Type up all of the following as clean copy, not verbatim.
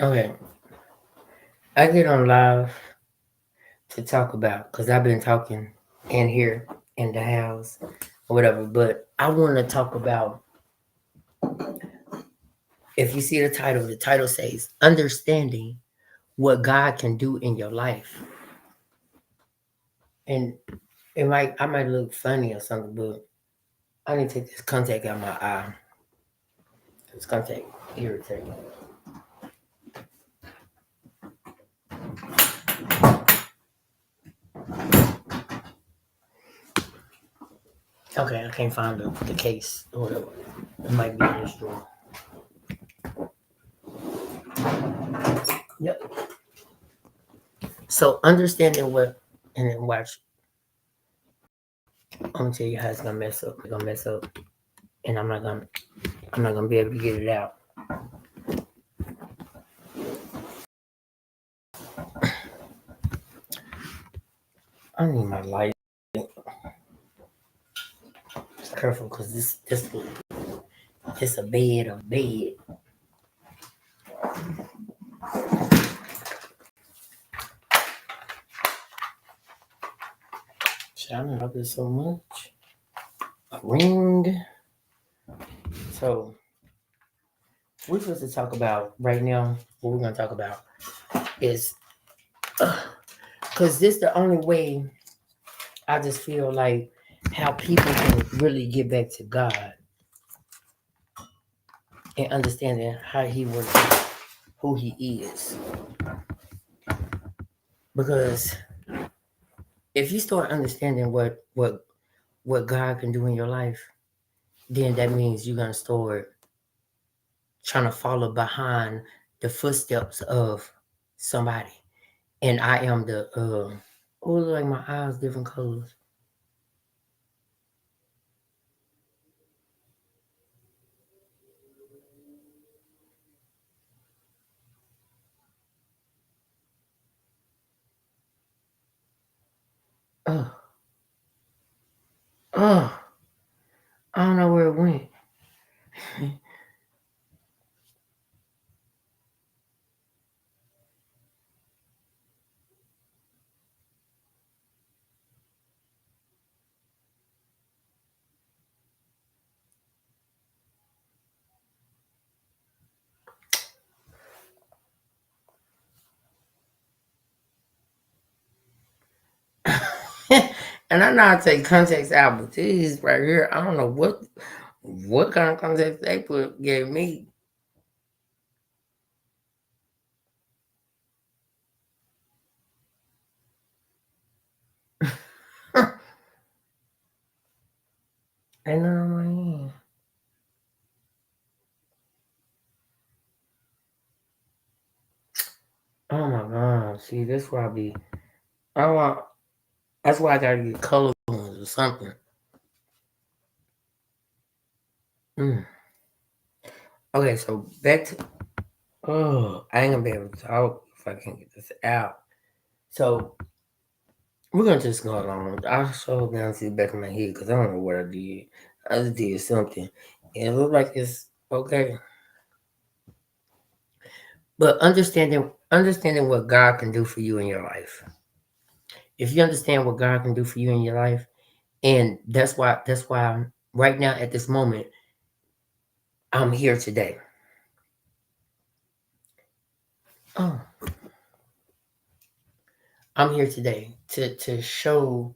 Okay, I get on live to talk about because I've been talking in here in the house or whatever, but I want to talk about if you see the title says understanding what God can do in your life. And I might look funny or something, but I need to take this contact out of my eye. This contact irritating. Okay, I can't find the case or whatever. It might be in the store. Yep. So understanding what and then watch. I'm gonna tell you how it's gonna mess up. It's gonna mess up, and I'm not gonna be able to get it out. I need my light. Just careful, cause this a bed of bed. Shit, I love this so much. A ring. So we're supposed to talk about right now. What we're gonna talk about is, cause this the only way I just feel like how people can really get back to God and understanding how He works, who He is. Because if you start understanding what God can do in your life, then that means you're gonna start trying to follow behind the footsteps of somebody. And I am the oh, like my eyes different colors. Oh, oh, I don't know where it went. And I know I take context out, but these right here, I don't know what kind of context they put gave me. And I'm like, oh my god, see, that's why I be. I want. That's why I gotta get color ones or something. Mm. Okay, so back to. Oh, I ain't gonna be able to talk if I can't get this out. So we're gonna just go along. I scroll down to the back of my head because I don't know what I did. I just did something. And it looked like it's okay. But understanding what God can do for you in your life. If you understand what God can do for you in your life, and that's why right now at this moment I'm here today. Oh, I'm here today to show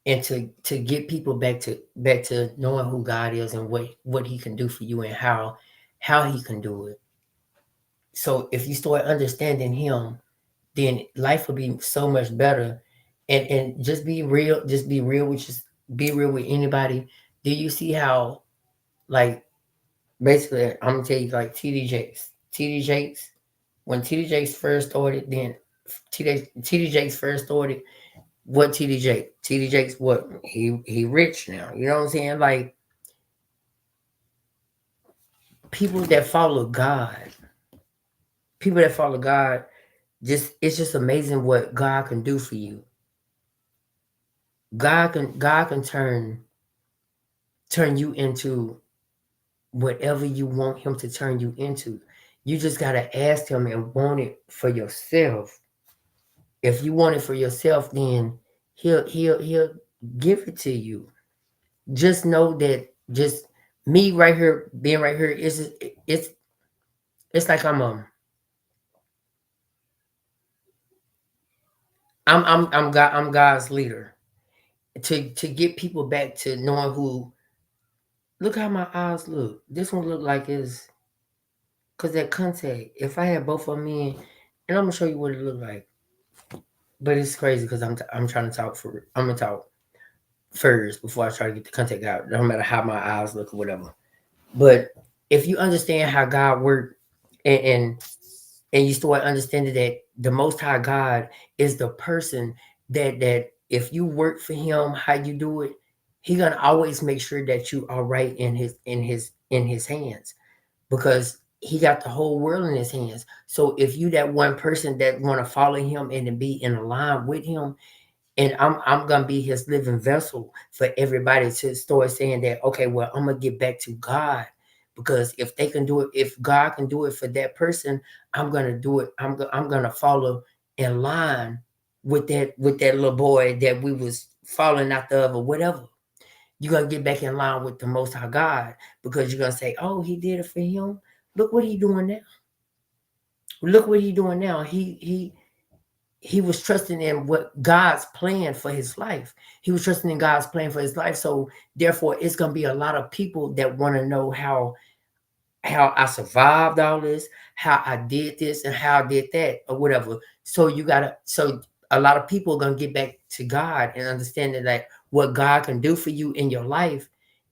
and to get people back to knowing who God is and what He can do for you and how He can do it. So if you start understanding Him, then life will be so much better. And just be real. Just be real with anybody. Do you see how like basically I'm gonna tell you like TD Jakes when TD Jakes first started, then TD Jakes first started. What TD Jake? TD Jakes what? He rich now. You know what I'm saying? Like people that follow God, people that follow God, just it's just amazing what God can do for you. God can turn you into whatever you want him to turn you into. You just gotta ask him and want it for yourself. If you want it for yourself, then he'll give it to you. Just know that just me right here, being right here, it's it's like I'm God's leader to get people back to knowing who. Look how my eyes look. This one look like is because that contact. If I had both of them in, and I'm gonna show you what it look like. But it's crazy because I'm trying to talk for. I'm gonna talk first before I try to get the contact out. No matter how my eyes look or whatever. But if you understand how God worked, and and, and you start understanding that the Most High God is the person that if you work for Him, how you do it, He gonna always make sure that you are right in His hands, because He got the whole world in His hands. So if you that one person that want to follow Him and to be in line with Him, and I'm gonna be his living vessel for everybody to start saying that, okay, well, I'm gonna get back to God, because if they can do it, if God can do it for that person, I'm gonna do it. I'm gonna follow in line with that little boy that we was falling after of or whatever. You're gonna get back in line with the Most High God, because you're gonna say, oh, he did it for him. Look what he doing now. Look what he doing now. He was trusting in what God's plan for his life. He was trusting in God's plan for his life. So therefore, it's gonna be a lot of people that want to know how I survived all this, how I did this, and how I did that, or whatever. So a lot of people are gonna get back to God and understanding that what God can do for you in your life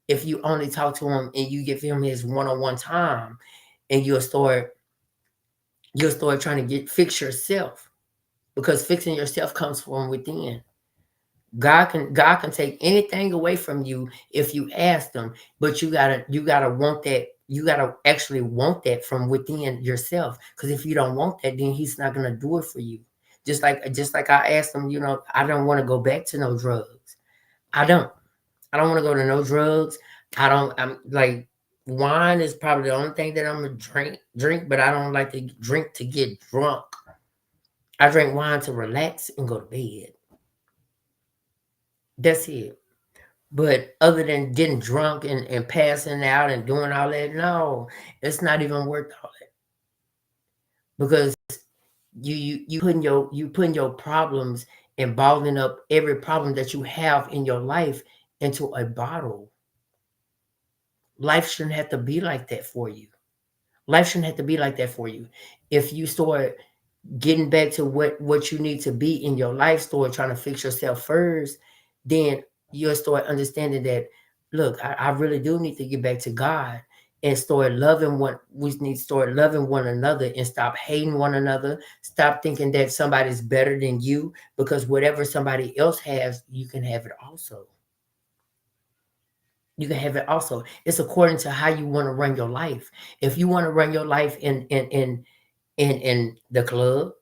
if you only talk to him and you give him his one-on-one time, and you'll start trying to fix yourself, because fixing yourself comes from within. God can take anything away from you if you ask them, but you gotta want that. You gotta actually want that from within yourself. Because if you don't want that, then He's not gonna do it for you. Just like I asked him, I don't want to go back to no drugs. I don't. I don't want to go to no drugs. I don't. I'm like, wine is probably the only thing that I'm gonna drink, but I don't like to drink to get drunk. I drink wine to relax and go to bed. That's it. But other than getting drunk and passing out and doing all that, no, it's not even worth all that, because you putting your problems and bottling up every problem that you have in your life into a bottle. Life shouldn't have to be like that for you. Life shouldn't have to be like that for you. If you start getting back to what you need to be in your life, start trying to fix yourself first, then you'll start understanding that, look, I really do need to get back to God, and start loving what we need to start loving one another, and stop hating one another. Stop thinking that somebody's better than you, because whatever somebody else has, you can have it also. You can have it also. It's according to how you want to run your life. If you want to run your life in the club,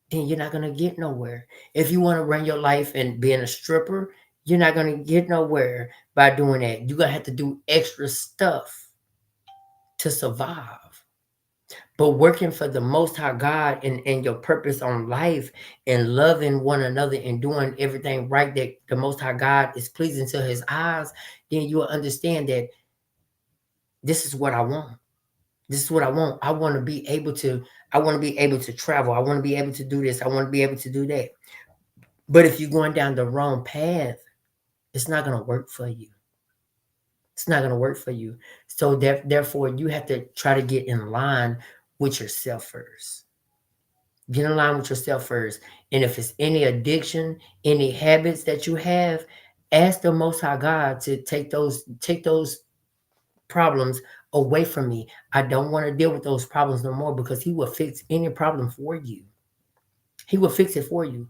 then you're not gonna get nowhere. If you want to run your life and being a stripper, you're not gonna get nowhere by doing that. You're gonna have to do extra stuff to survive. But working for the Most High God, and your purpose on life, and loving one another and doing everything right that the Most High God is pleasing to His eyes, then you will understand that this is what I want. This is what I want. I want to be able to. I want to be able to travel. I want to be able to do this. I want to be able to do that. But if you're going down the wrong path, it's not going to work for you. It's not going to work for you. So therefore, you have to try to get in line with yourself first. Get in line with yourself first. And if it's any addiction, any habits that you have, ask the Most High God to take those problems away from me. I don't want to deal with those problems no more, because He will fix any problem for you. He will fix it for you.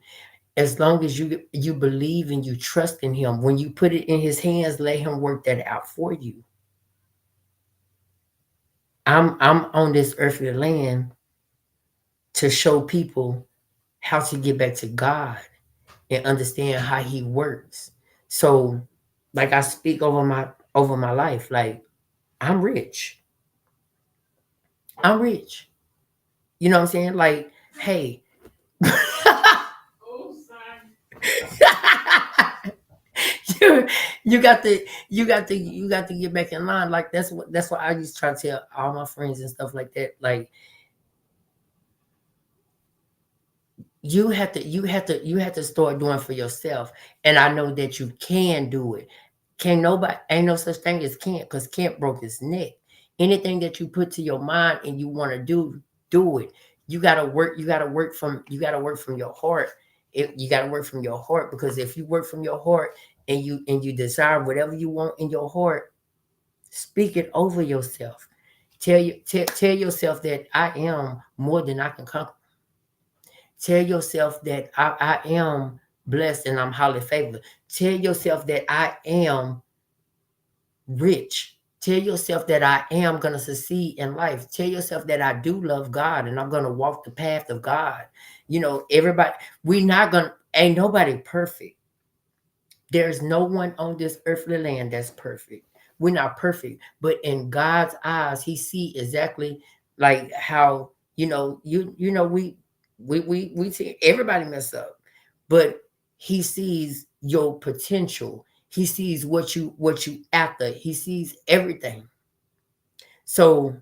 As long as you believe and you trust in him, when you put it in his hands, let him work that out for you. I'm on this earthly land to show people how to get back to God and understand how he works. So, like, I speak over my life, like, I'm rich. I'm rich. You know what I'm saying? Like, hey. you, you got to you got to get back in line. Like that's what I used to try to tell all my friends and stuff like that. Like you have to start doing for yourself. And I know that you can do it. Can nobody ain't no such thing as can't, because Kent broke his neck. Anything that you put to your mind and you want to do it. You gotta work from your heart. You gotta work from your heart, because if you work from your heart and you desire whatever you want in your heart, speak it over yourself. Tell yourself that I am more than I can conquer. Tell yourself that I am blessed and I'm highly favored. Tell yourself that I am rich. Tell yourself that I am going to succeed in life. Tell yourself that I do love God and I'm going to walk the path of God. You know, everybody, we not going to, ain't nobody perfect. There's no one on this earthly land that's perfect. We're not perfect, but in God's eyes, He see exactly like how you know we see everybody mess up, but He sees your potential. He sees what you after. He sees everything. So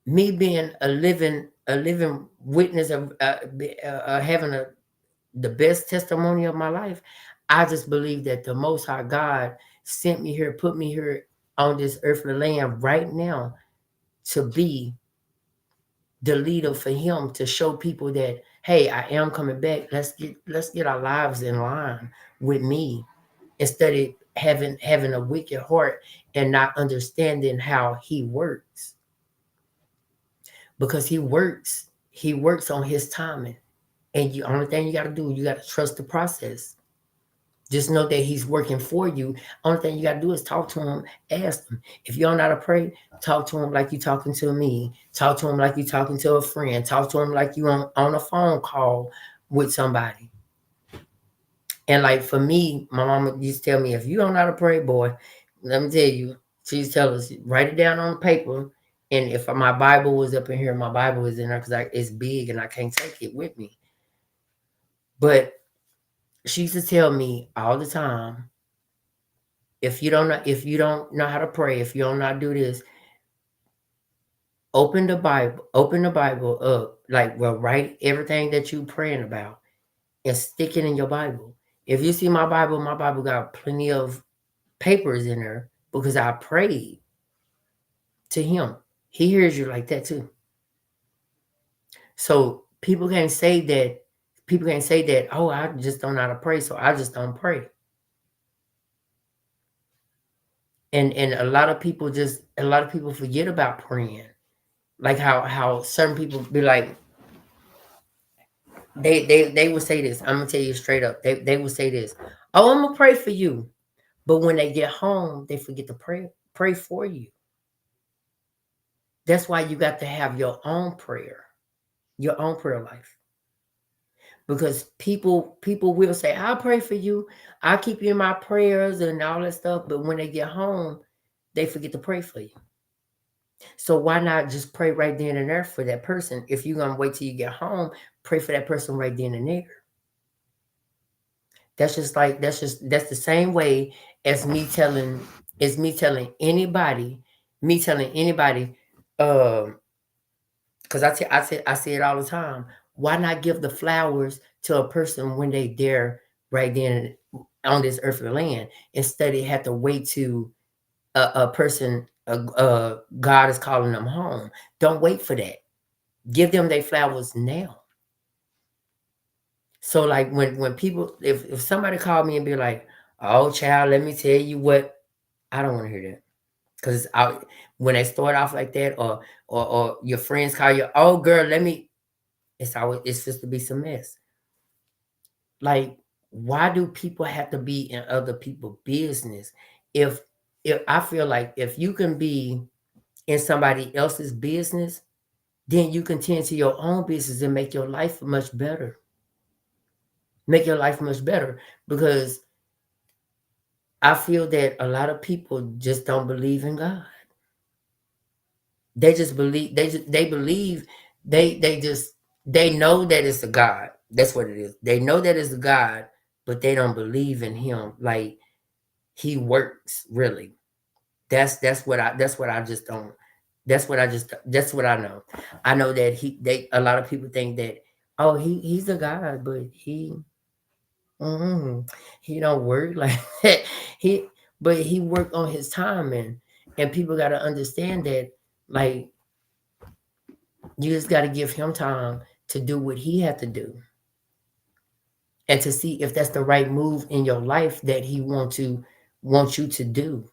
me being a living witness of having the best testimony of my life, I just believe that the Most High God sent me here, put me here on this earthly land right now to be the leader for Him, to show people that, hey, I am coming back. Let's get our lives in line with me, instead of having a wicked heart and not understanding how He works, because He works on His timing, and you only thing you got to do, you got to trust the process. Just know that He's working for you. Only thing you got to do is talk to Him, ask Him. If you don't know how to pray, talk to Him like you talking to me. Talk to Him like you talking to a friend. Talk to Him like you on a phone call with somebody. And like for me, my mama used to tell me, if you don't know how to pray, boy, let me tell you, she used to tell us, write it down on paper. And if my Bible was up in here, my Bible was in there because it's big and I can't take it with me. But she used to tell me all the time, if you don't know how to pray, if you don't know how to do this, open the Bible up, like, well, write everything that you praying about and stick it in your Bible. If you see my Bible got plenty of papers in there because I prayed to Him. He hears you like that too. So people can't say that, oh, I just don't know how to pray, so I just don't pray. And a lot of people forget about praying. Like how certain people be like, they would say this. I'm gonna tell you straight up. They would say this. Oh, I'm gonna pray for you. But when they get home, they forget to pray for you. That's why you got to have your own prayer life. Because people will say, I'll pray for you. I'll keep you in my prayers and all that stuff. But when they get home, they forget to pray for you. So why not just pray right then and there for that person? If you're gonna wait till you get home, pray for that person right then and there. That's the same way as me telling anybody, um, because I say it all the time. Why not give the flowers to a person when they there right then on this earthly land, instead of have to wait to a person, God is calling them home. Don't wait for that. Give them their flowers now. So like when people, if somebody called me and be like, "Oh, child, let me tell you what," I don't want to hear that, because when they start off like that, or your friends call you, "Oh, girl, let me," it's just to be some mess. Like, why do people have to be in other people's business? If if I feel like if you can be in somebody else's business, then you can tend to your own business and make your life much better. Make your life much better, because I feel that a lot of people just don't believe in God. They just believe they believe they just they know that it's a God. That's what it is. They know that it's a God, but they don't believe in him like he works really. That's what I just don't that's what I know. I know that a lot of people think that, oh, he's a God, but mm, he don't work like that. He but he worked on his time, and people got to understand that, like, you just got to give him time to do what he had to do, and to see if that's the right move in your life that he wants you to do.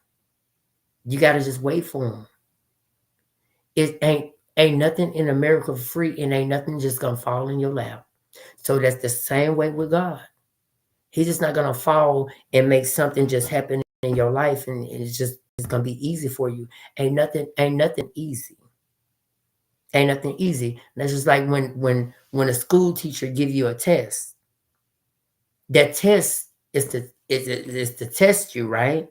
You got to just wait for him. It ain't nothing in America free, and ain't nothing just gonna fall in your lap. So that's the same way with God. He's just not gonna fall and make something just happen in your life, and it's gonna be easy for you. Ain't nothing easy. Ain't nothing easy. That's just like when a school teacher give you a test. That test is to test you, right?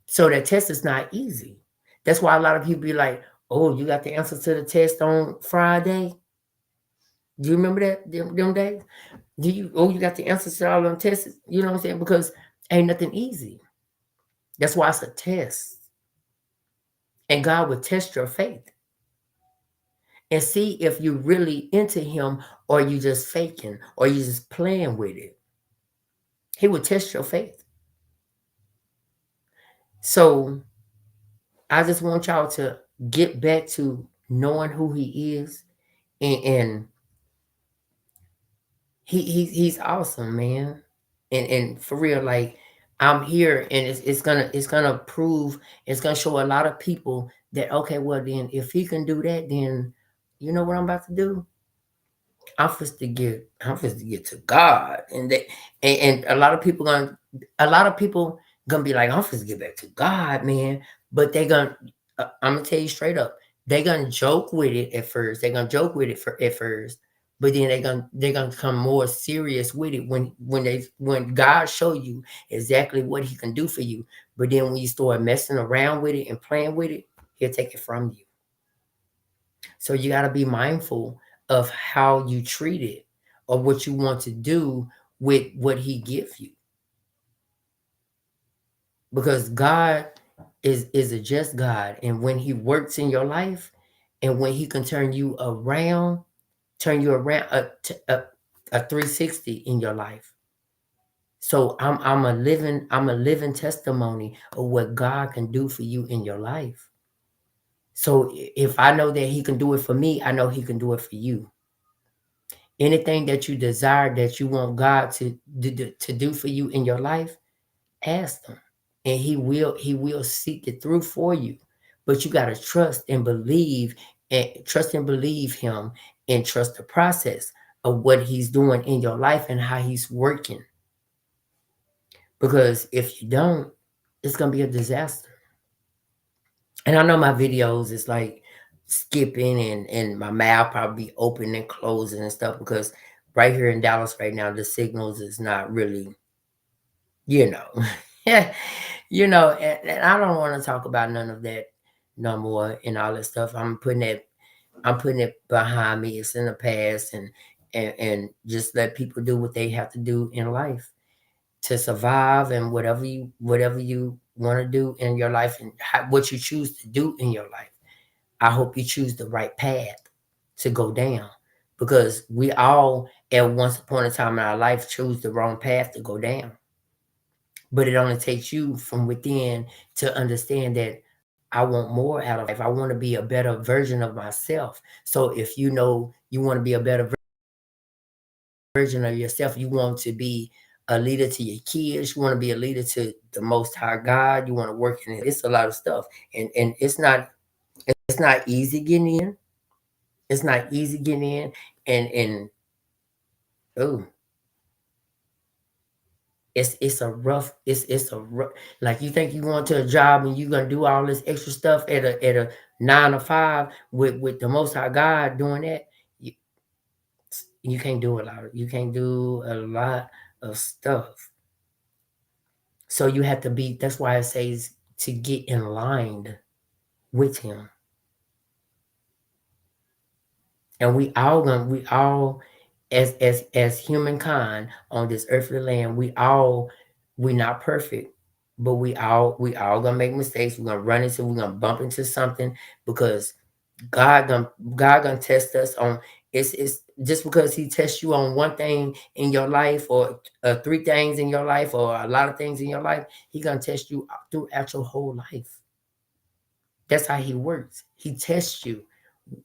So that test is not easy. That's why a lot of people be like, "Oh, you got the answer to the test on Friday." Do you remember them days? Do you? Oh, you got the answers to all them tests. You know what I'm saying? Because ain't nothing easy. That's why it's a test, and God will test your faith and see if you really into Him, or you just faking, or you just playing with it. He will test your faith. So I just want y'all to get back to knowing who He is, and he's awesome, man. And for real, like, I'm here, and it's gonna prove, it's gonna show a lot of people that, okay, well, then if he can do that, then you know what I'm about to do? I'm supposed to get to God. And a lot of people gonna be like, I'm supposed to get back to God, man. But I'm gonna tell you straight up, they gonna joke with it at first. They're gonna joke with it at first, but then they're gonna become more serious with it when God show you exactly what He can do for you. But then when you start messing around with it and playing with it, He'll take it from you. So you got to be mindful of how you treat it, or what you want to do with what He gives you, because God is a just God, and when He works in your life, and when He can turn you around a 360 in your life. So I'm a living testimony of what God can do for you in your life. So if I know that He can do it for me, I know He can do it for you. Anything that you desire, that you want God to do for you in your life, ask Him, and He will seek it through for you. But you got to trust and believe Him, and trust the process of what He's doing in your life and how He's working. Because if you don't, it's gonna be a disaster. And I know my videos is like skipping, and my mouth probably be open and closing and stuff, because right here in Dallas right now, the signals is not really, you know, and I don't want to talk about none of that no more and all that stuff. I'm putting it behind me. It's in the past, and just let people do what they have to do in life to survive, and whatever you want to do in your life, and what you choose to do in your life. I hope you choose the right path to go down, because we all at once upon a time in our life choose the wrong path to go down. But it only takes you from within to understand that I want more out of life. I want to be a better version of myself. So if you know you want to be a better version of yourself, you want to be a leader to your kids, you want to be a leader to the Most High God, you want to work in it. It's a lot of stuff, and it's not easy getting in. It's not easy getting in, and oh, it's a rough, like, you think you going to a job and you're gonna do all this extra stuff at a 9 to 5 with the Most High God doing that. You can't do a lot of stuff. So you have to be. That's why it says to get in line with Him. And we all as humankind on this earthly land, we not perfect, but we all gonna make mistakes. We're gonna bump into something because God gonna test us on. It's just because He tests you on one thing in your life, or three things in your life, or a lot of things in your life. He gonna test you throughout your whole life. That's how He works. He tests you.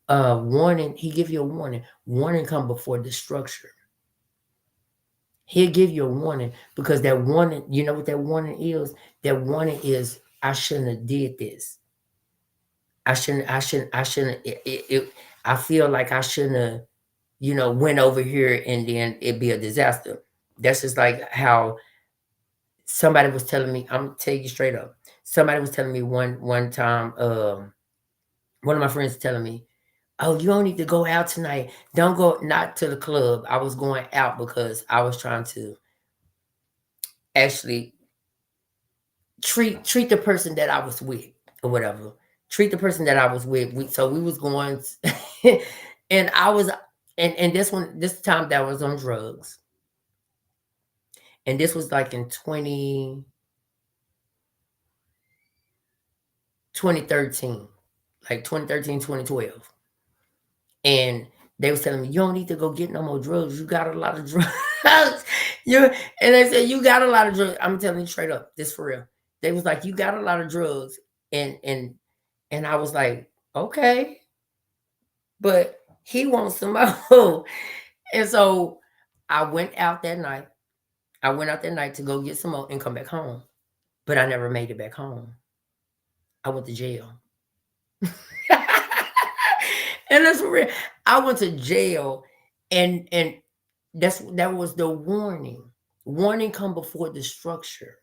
Warning. He give you a warning. Warning come before destruction. He'll give you a warning because that warning. You know what that warning is? That warning is, I shouldn't have did this. I shouldn't. I feel like I shouldn't have, went over here and then it'd be a disaster. That's just like how somebody was telling me. I'm gonna tell you straight up. Somebody was telling me one time. One of my friends telling me, "Oh, you don't need to go out tonight. Don't go not to the club." I was going out because I was trying to actually treat the person that I was with or whatever. Treat the person that I was with. So we was going, and I was, and this time that I was on drugs, and this was like in 2013, like 2013, 2012, and they was telling me, you don't need to go get no more drugs. You got a lot of drugs. you and they said you got a lot of drugs. I'm telling you straight up, this for real. They was like, you got a lot of drugs, and I was like, okay, but he wants some more. And so I went out that night. I went out that night to go get some more and come back home. But I never made it back home. I went to jail. And that's real. I went to jail, and that was the warning. Warning come before the structure.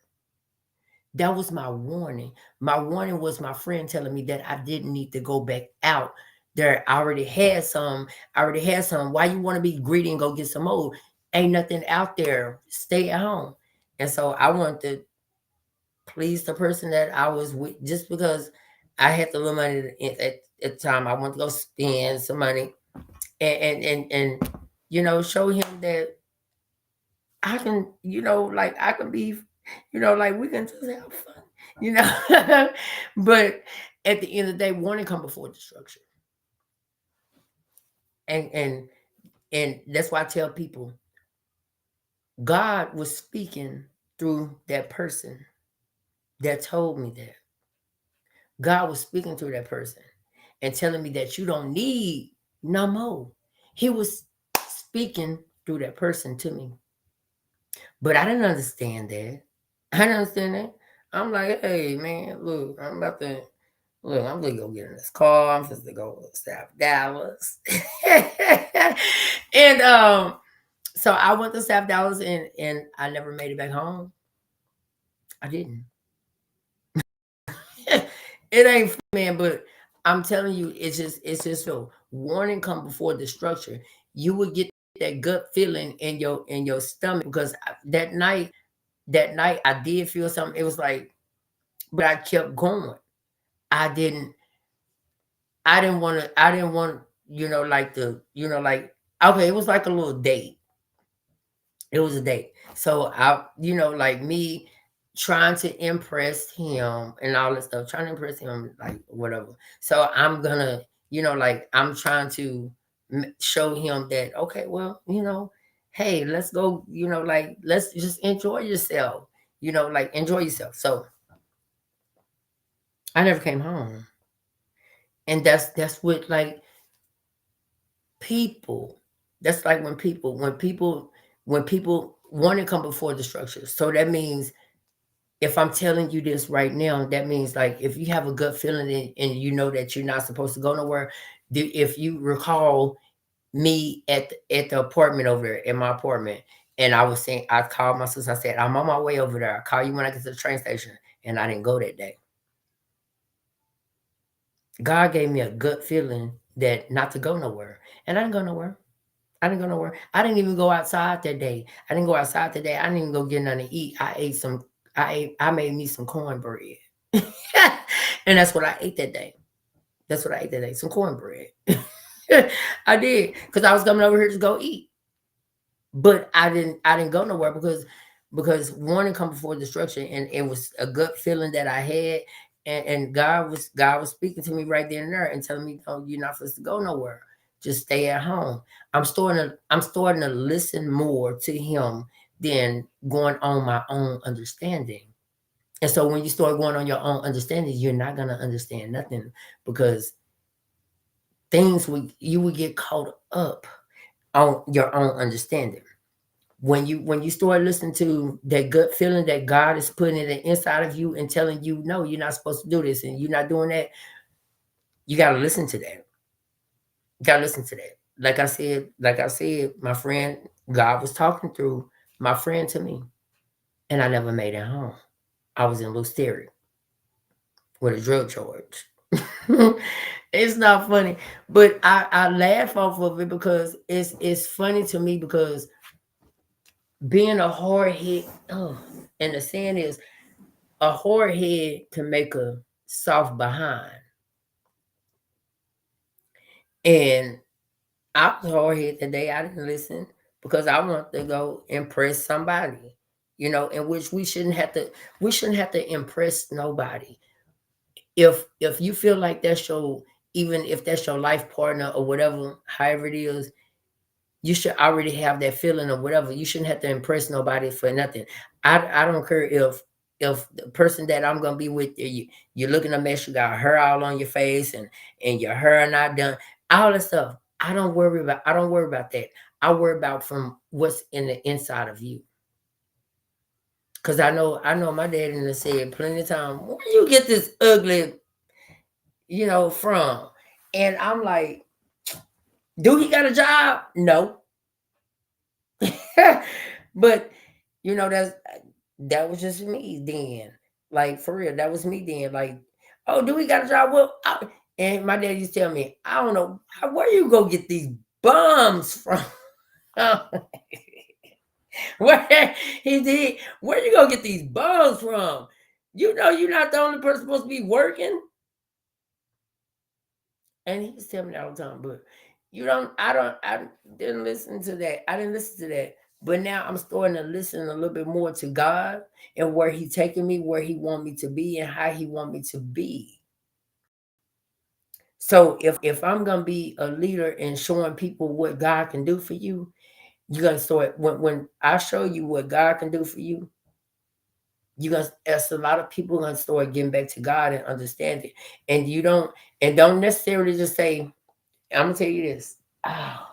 That was my warning. My warning was my friend telling me that I didn't need to go back out there. I already had some. I already had some. Why you want to be greedy and go get some more? Ain't nothing out there. Stay at home. And so I wanted to please the person that I was with, just because I had the little money at the time. I wanted to go spend some money and show him that I can, like I can be, like we can just have fun, you know. But at the end of the day, warning come before destruction, and that's why I tell people, God was speaking through that person that told me that. God was speaking through that person and telling me that you don't need no more. He was speaking through that person to me. But I didn't understand that. I didn't understand that. I'm like, hey man, look, I'm gonna go get in this car. I'm just to go to South Dallas. And so I went to South Dallas and I never made it back home. I didn't. It ain't fun, man, but I'm telling you, it's just so warning come before destruction. You would get that gut feeling in your stomach because that night I did feel something. It was like, but I kept going. I didn't I didn't want like like, okay, it was like a little date. It was a date. So like me trying to impress him and all this stuff, trying to impress him, like whatever. So I'm gonna, like I'm trying to show him that, okay, well, hey, let's go, like let's just enjoy yourself, like enjoy yourself. So I never came home. And that's what, like, people, that's like when people want to come before the structure. So that means, if I'm telling you this right now, that means, like, if you have a gut feeling and you know that you're not supposed to go nowhere, if you recall me at the apartment over there, in my apartment, and I was saying, I called my sister, I said, I'm on my way over there. I'll call you when I get to the train station. And I didn't go that day. God gave me a gut feeling that not to go nowhere. And I didn't go nowhere. I didn't go nowhere. I didn't even go outside that day. I didn't go outside today. I didn't even go get nothing to eat. I made me some cornbread. And that's what I ate that day. That's what I ate that day. Some cornbread. I did, because I was coming over here to go eat. But I didn't go nowhere because warning come before destruction, and it was a gut feeling that I had, and God was speaking to me right there and there and telling me, "No, you're not supposed to go nowhere. Just stay at home." I'm starting to listen more to Him than going on my own understanding. And so when you start going on your own understanding, you're not gonna understand nothing, because you would get caught up on your own understanding. When you start listening to that gut feeling that God is putting in the inside of you and telling you, no, you're not supposed to do this and you're not doing that, you gotta listen to that. You gotta listen to that. Like I said, my friend, God was talking through my friend to me, and I never made it home. I was in Lusteria with a drug charge. It's not funny, but I laugh off of it because it's funny to me, because being a hard hit, oh, and the saying is, a hard head can make a soft behind. And I was hard head today. I didn't listen because I want to go impress somebody, in which we shouldn't have to impress nobody. If you feel like that's your, even if that's your life partner or whatever, however it is, you should already have that feeling or whatever. You shouldn't have to impress nobody for nothing. I don't care if the person that I'm gonna be with, you're looking a mess, you got hair all on your face, and your hair not done, all that stuff. I don't worry about that. I worry about from what's in the inside of you. Cause I know my daddy done said plenty of time, where you get this ugly, from? And I'm like, do he got a job? No. But that was just me then. Like, for real, that was me then. Like, oh, do we got a job? Well, and my dad used to tell me, I don't know where you go get these bums from. Where he did? Where you go get these bums from? You're not the only person supposed to be working. And he used to tell me that all the time, but I didn't listen to that. I didn't listen to that. But now I'm starting to listen a little bit more to God and where He taking me, where He want me to be, and how He want me to be. So if I'm gonna be a leader and showing people what God can do for you, you're gonna start when I show you what God can do for you, you're gonna as a lot of people gonna start getting back to God and understanding. And don't necessarily just say, I'm gonna tell you this. Oh,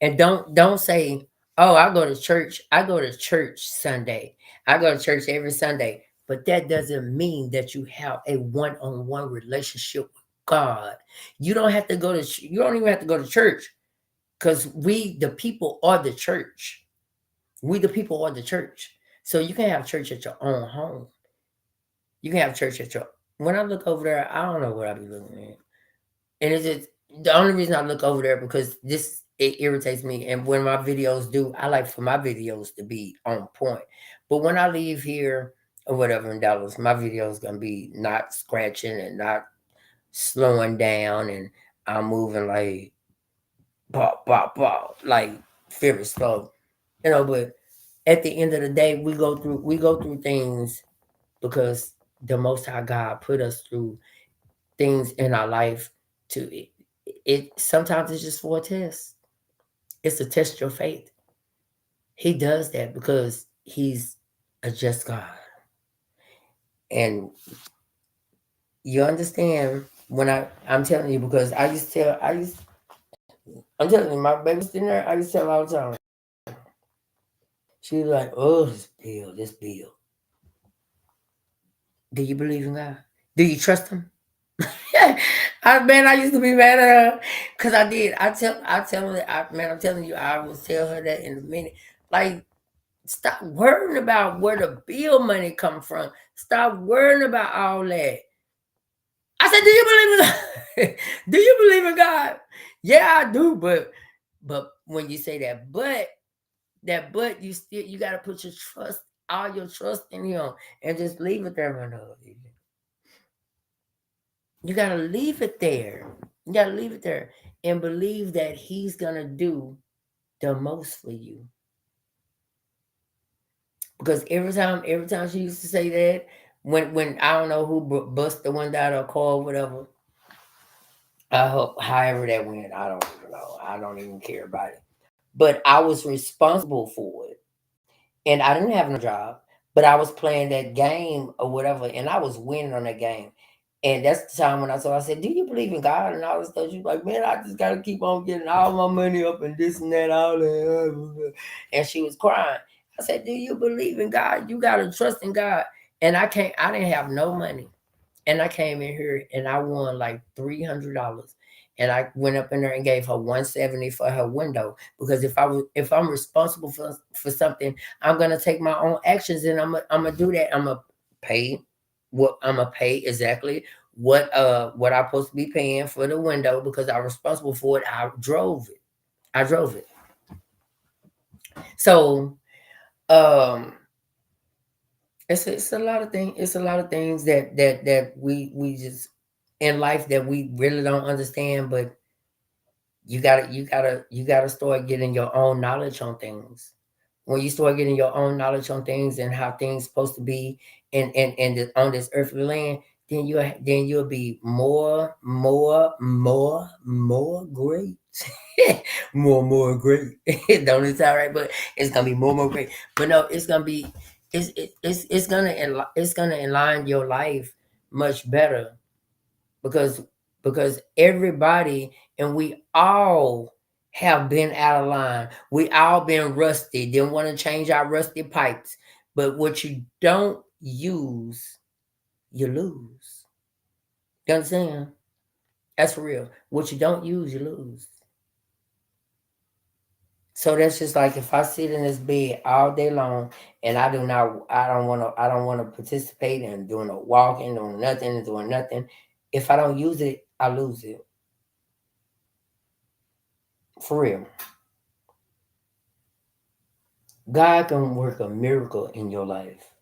and don't say, "Oh, I go to church. I go to church Sunday. I go to church every Sunday." But that doesn't mean that you have a one-on-one relationship with God. You don't have to go to. You don't even have to go to church, because we, the people, are the church. We, the people, are the church. So you can have church at your own home. You can have church at your. When I look over there, I don't know what I be looking at. And it's just the only reason I look over there, because this it irritates me. And when my videos do, I like for my videos to be on point. But when I leave here or whatever in Dallas, my videos gonna be not scratching and not slowing down, and I'm moving like pop pop pop, like very slow. But at the end of the day, we go through things because the Most High God put us through things in our life to it sometimes it's just for a test. It's to test your faith. He does that because he's a just God. And you understand when I'm telling you, because I'm telling you, my baby's in there, I used to tell her all the time. She was like, oh, this bill. Do you believe in God? Do you trust him? I used to be mad at her because I did. I tell her, man, I'm telling you, I will tell her that in a minute. Like, stop worrying about where the bill money come from. Stop worrying about all that. I said, do you believe in God? Do you believe in God? Yeah, I do, but when you say that but you gotta put all your trust in him, and just leave it there. You gotta leave it there. You gotta leave it there and believe that he's gonna do the most for you. Because every time she used to say that, when I don't know who bust the window out of a car or whatever, I hope however that went, I don't even know. I don't even care about it. But I was responsible for it. And I didn't have no job, but I was playing that game or whatever, and I was winning on that game. And that's the time when I said, "Do you believe in God?" And all this stuff. She's like, "Man, I just gotta keep on getting all my money up and this and that, all that." And she was crying. I said, "Do you believe in God? You gotta trust in God." And I didn't have no money. And I came in here and I won like $300. And I went up in there and gave her 170 for her window. Because if I'm responsible for something, I'm gonna take my own actions and I'm gonna do that. Pay I'm gonna pay exactly what I'm supposed to be paying for the window because I'm responsible for it. I drove it. I drove it. So um it's a lot of things. It's a lot of things that we just in life that we really don't understand. But you gotta start getting your own knowledge on things. When you start getting your own knowledge on things and how things supposed to be on this earthly land, then you'll be more great. More great. Don't it sound right? But it's gonna be more great. But no, it's gonna be it's gonna align your life much better because everybody and we all have been out of line. We all been rusty. Didn't want to change our rusty pipes. But what you don't use, you lose. You understand? That's for real. What you don't use, you lose. So that's just like if I sit in this bed all day long and I don't wanna participate in doing no walking, doing nothing. If I don't use it, I lose it. For real. God can work a miracle in your life.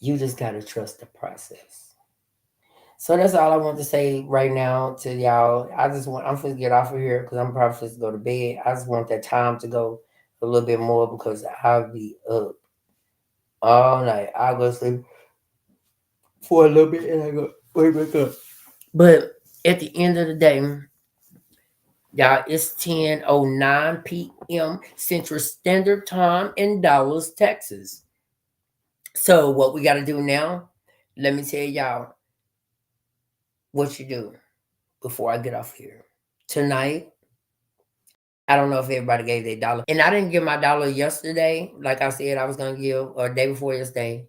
You just gotta trust the process. So that's all I want to say right now to y'all. I'm gonna get off of here because I'm probably supposed to go to bed. I just want that time to go a little bit more because I'll be up all night. I'll go sleep for a little bit and I go wake back up. But at the end of the day, y'all, it's 10:09 p.m. Central Standard Time in Dallas, Texas. So what we gotta do now, let me tell y'all what you do before I get off here. Tonight, I don't know if everybody gave their dollar. And I didn't give my dollar yesterday, like I said I was gonna give, or day before yesterday.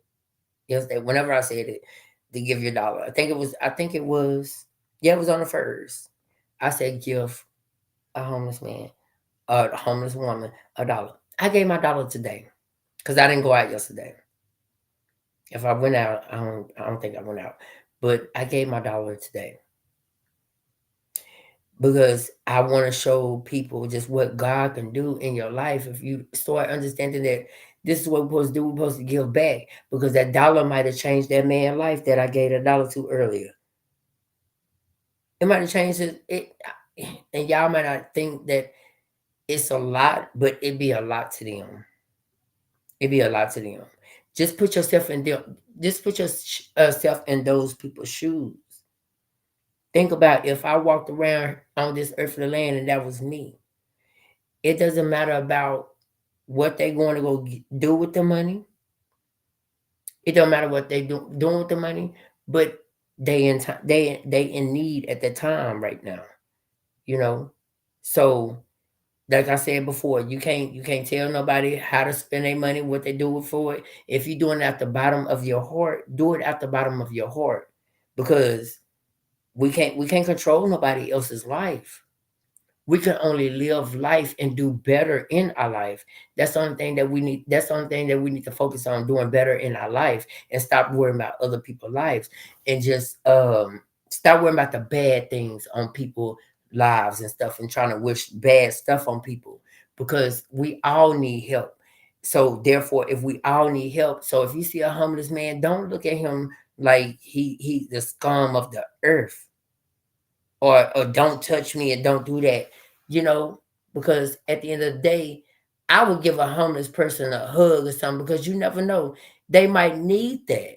Yesterday, whenever I said it, to give your dollar. Yeah, it was on the first. I said give a homeless man, a homeless woman, a dollar. I gave my dollar today. Because I didn't go out yesterday. If I went out, I don't think I went out. But I gave my dollar today. Because I want to show people just what God can do in your life if you start understanding that this is what we're supposed to do. We're supposed to give back because that dollar might have changed that man's life that I gave a dollar to earlier. It might have changed it, and y'all might not think that it's a lot, but it'd be a lot to them. It'd be a lot to them. Just put yourself in them. Just put yourself in those people's shoes. Think about if I walked around on this earthly land and that was me. It doesn't matter about what they going to go do with the money. It don't matter what they doing with the money, but they in need at the time right now. You know, so like I said before, you can't tell nobody how to spend their money, what they do it for it. If you're doing it at the bottom of your heart, do it at the bottom of your heart, because we can't control nobody else's life. We can only live life and do better in our life. That's the only thing that we need. That's the only thing that we need to focus on, doing better in our life and stop worrying about other people's lives and just stop worrying about the bad things on people's lives and stuff and trying to wish bad stuff on people because we all need help. So therefore, if we all need help, so if you see a homeless man, don't look at him like he the scum of the earth. or don't touch me and don't do that, you know, because at the end of the day, I would give a homeless person a hug or something because you never know. They might need that.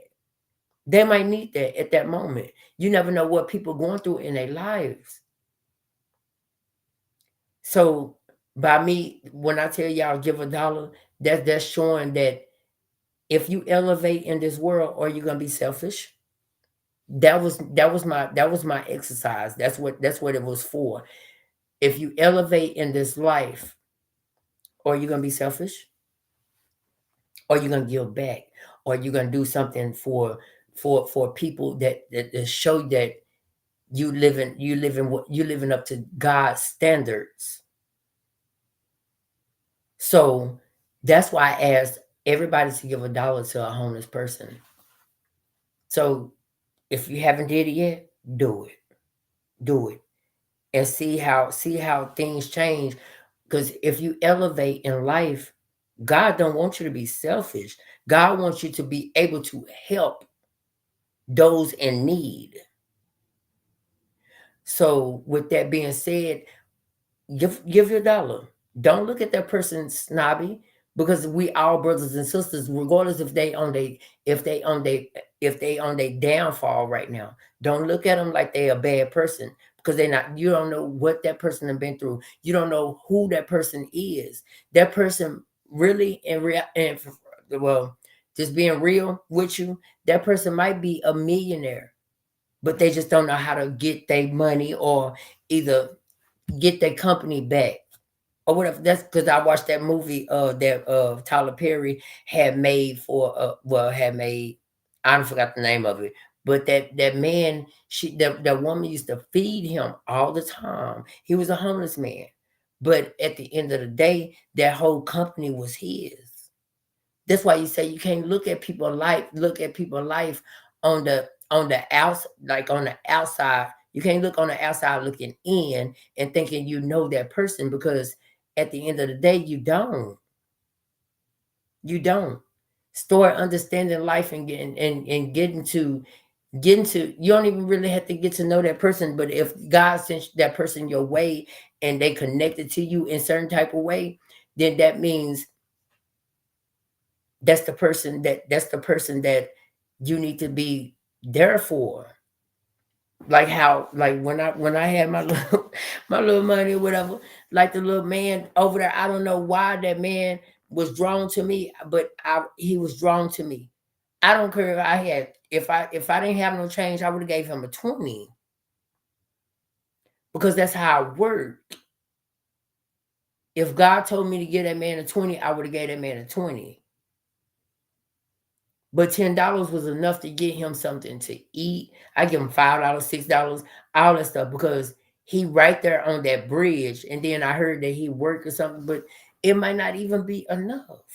They might need that at that moment. You never know what people going through in their lives. So by me, when I tell y'all give $1, that's showing that if you elevate in this world, are you gonna be selfish? That was my exercise. That's what it was for. If you elevate in this life, are you gonna be selfish? Or you gonna give back? Or you gonna do something for people that show that you living up to God's standards. So that's why I asked everybody to give $1 to a homeless person. So if you haven't did it yet, do it. Do it. And see how things change. Because if you elevate in life, God don't want you to be selfish. God wants you to be able to help those in need. So with that being said, give your $1. Don't look at that person snobby because we all brothers and sisters, regardless if they on they if they on their downfall right now. Don't look at them like they a bad person because they're not. You don't know what that person has been through. You don't know who that person is. That person really in real and well, just being real with you, that person might be a millionaire, but they just don't know how to get their money or either get their company back or whatever. That's because I watched that movie that Tyler Perry had made for had made. I forgot the name of it, but that man, that woman used to feed him all the time. He was a homeless man, but at the end of the day, that whole company was his. That's why you say you can't look at people life on the outs like on the outside. You can't look on the outside looking in and thinking you know that person because at the end of the day you don't. You don't. Start understanding life and getting to you don't even really have to get to know that person, but if God sent that person your way and they connected to you in certain type of way, then that means that's the person that you need to be there for. Like how like when I had my little my little money or whatever, like the little man over there, I don't know why that man was drawn to me, but he was drawn to me. I don't care if I didn't have no change, I would have gave him a 20 because that's how it worked. If God told me to give that man a 20, I would have gave that man a 20. But $10 was enough to get him something to eat. I give him $5, $6, all that stuff because he right there on that bridge. And then I heard that he worked or something, but it might not even be enough.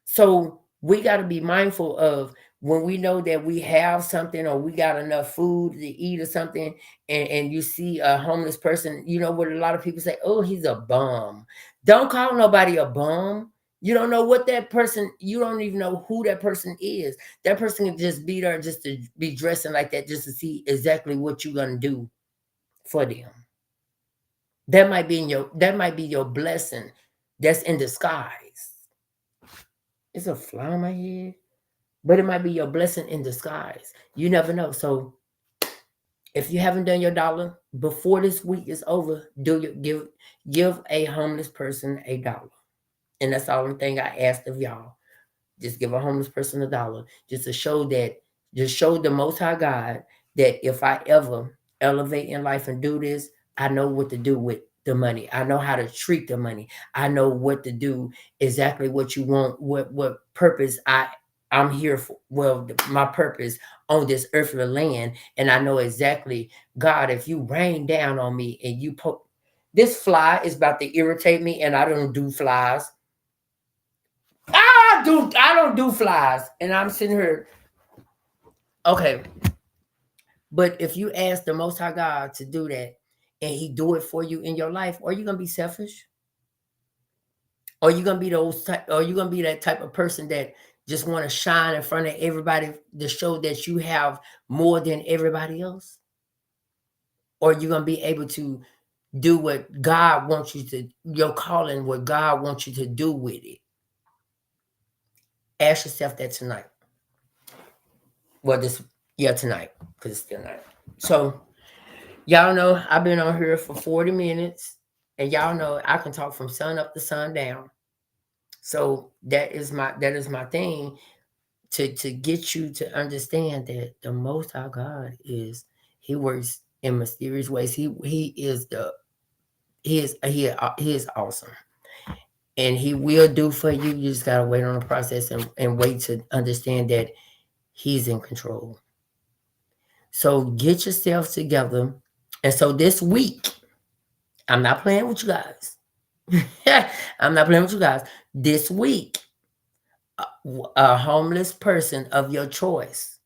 So we got to be mindful of when we know that we have something or we got enough food to eat or something, and you see a homeless person, you know what a lot of people say, oh, he's a bum. Don't call nobody a bum. You don't know what that person, you don't even know who that person is. That person can just be there just to be dressing like that just to see exactly what you're gonna do for them. That might be your blessing that's in disguise. It's a fly on my head. But it might be your blessing in disguise. You never know. So if you haven't done your $1 before this week is over, give a homeless person $1. And that's the only thing I asked of y'all. Just give a homeless person $1. Just show the most high God that if I ever elevate in life and do this, I know what to do with the money. I know how to treat the money. I know what to do, exactly what you want, what purpose I'm here for. Well, my purpose on this earthly land, and I know exactly, God, if you rain down on me and this fly is about to irritate me, and I don't do flies. I don't do flies, and I'm sitting here. Okay, but if you ask the Most High God to do that, and He do it for you in your life, are you gonna be selfish? Or you gonna be Or you gonna be that type of person that just want to shine in front of everybody to show that you have more than everybody else? or you're going to be able to do what God wants you to, your calling, what God wants you to do with it? Ask yourself that tonight. Well, tonight, because it's still night. So, y'all know I've been on here for 40 minutes, and y'all know I can talk from sun up to sundown. So that is my thing, to get you to understand that the Most High God He works in mysterious ways. He is awesome, and He will do for you. You just gotta wait on the process, and wait to understand that He's in control. So get yourself together. And so this week, I'm not playing with you guys. I'm not playing with you guys. This week, a homeless person of your choice,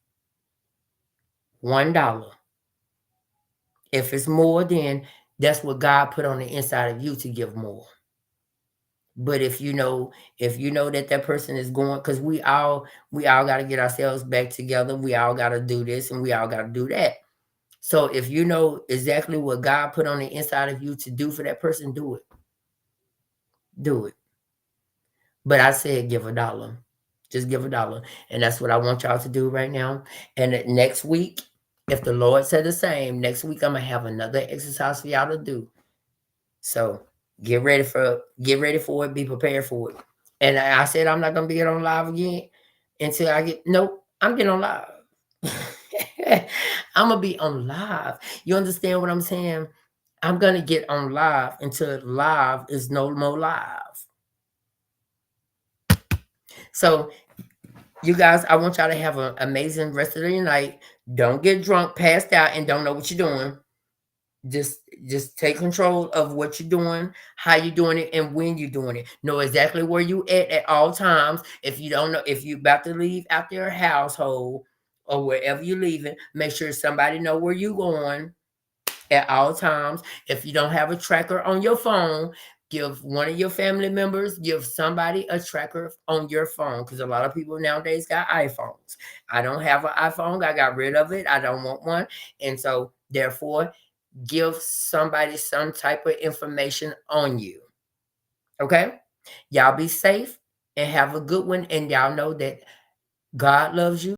$1. If it's more, then that's what God put on the inside of you to give more. But if you know that person is going, because we all got to get ourselves back together. We all got to do this, and we all got to do that. So if you know exactly what God put on the inside of you to do for that person, do it. Do it. But I said give $1. Just give $1. And that's what I want y'all to do right now. And next week, if the Lord said the same, next week I'm gonna have another exercise for y'all to do. So get ready for it, be prepared for it. And I said I'm not gonna be on live again until I'm getting on live. I'm gonna be on live. You understand what I'm saying? I'm gonna get on live until live is no more live. So you guys, I want y'all to have an amazing rest of the night. Don't get drunk, passed out, and don't know what you're doing. Just take control of what you're doing, how you're doing it, and when you're doing it. Know exactly where you at all times. If you don't know, if you're about to leave out your household or wherever you're leaving, make sure somebody know where you're going at all times. If you don't have a tracker on your phone, give one of your family members, give somebody a tracker on your phone, because a lot of people nowadays got iPhones. I don't have an iPhone. I got rid of it. I don't want one. And so therefore, give somebody some type of information on you. Okay? Y'all be safe and have a good one. And y'all know that God loves you.